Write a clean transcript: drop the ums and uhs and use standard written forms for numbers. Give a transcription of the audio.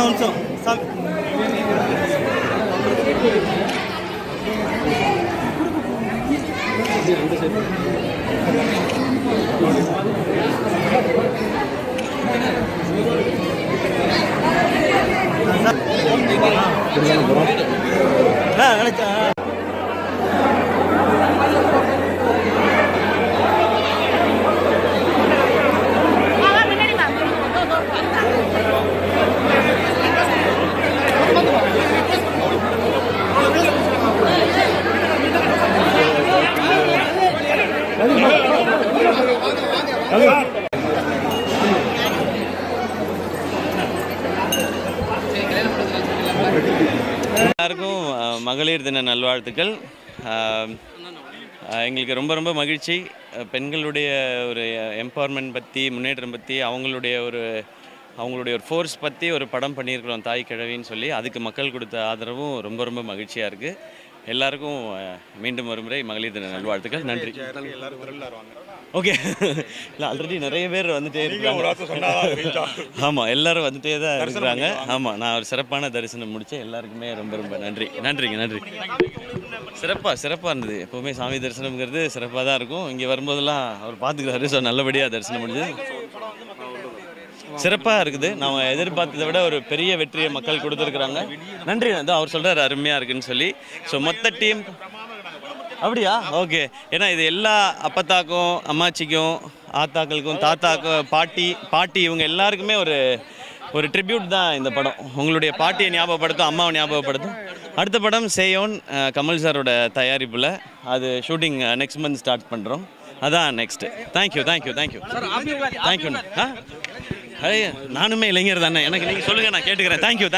நிமிஷம் சாமி நினைச்சா எல்லாருக்கும் மகளிர் தின நல்வாழ்த்துக்கள். எங்களுக்கு ரொம்ப ரொம்ப மகிழ்ச்சி. பெண்களுடைய ஒரு எம்பவர்மெண்ட் பற்றி, முன்னேற்றம் பற்றி, அவங்களுடைய ஒரு ஃபோர்ஸ் பற்றி ஒரு படம் பண்ணியிருக்கிறோம், தாய் கிழவின்னு சொல்லி. அதுக்கு மக்கள் கொடுத்த ஆதரவும் ரொம்ப ரொம்ப மகிழ்ச்சியாக இருக்குது. எல்லாருக்கும் மீண்டும் ஒரு முறை மகளிர் தின நல்வாழ்த்துக்கள். நன்றி. ஓகே, இல்லை ஆல்ரெடி நிறைய பேர் வந்துட்டே இருக்காங்க. ஆமாம், எல்லோரும் வந்துட்டே தான் இருக்கிறாங்க. ஆமாம், நான் ஒரு சிறப்பான தரிசனம் முடித்தேன். எல்லாருக்குமே ரொம்ப ரொம்ப நன்றி. நன்றி. சிறப்பாக இருந்தது. எப்போவுமே சாமி தரிசனம்ங்கிறது சிறப்பாக தான் இருக்கும். இங்கே வரும்போதெல்லாம் அவர் பார்த்துக்கிறாரு. ஸோ நல்லபடியாக தரிசனம் முடிஞ்சது. சிறப்பாக இருக்குது. நாம் எதிர்பார்த்ததை விட ஒரு பெரிய வெற்றியை மக்கள் கொடுத்துருக்குறாங்க. நன்றி. தான் அவர் சொல்கிறார் அருமையாக இருக்குதுன்னு சொல்லி. ஸோ மொத்த டீம் அப்படியா? ஓகே. ஏன்னா இது எல்லா அப்பத்தாக்கும், அம்மாச்சிக்கும், ஆத்தாக்களுக்கும், தாத்தாக்கும், பாட்டி இவங்க எல்லாருக்குமே ஒரு ட்ரிபியூட் தான் இந்த படம். உங்களுடைய பாட்டியை ஞாபகப்படுத்தும், அம்மாவை ஞாபகப்படுத்தும். அடுத்த படம் சேயோன், கமல் சாரோட தயாரிப்பில். அது ஷூட்டிங் நெக்ஸ்ட் மந்த் ஸ்டார்ட் பண்ணுறோம். அதான் நெக்ஸ்ட்டு. தேங்க்யூ. நானுமே இளைஞர் தானே. எனக்கு நீங்கள் சொல்லுங்கள், நான் கேட்டுக்கிறேன். தேங்க்யூ.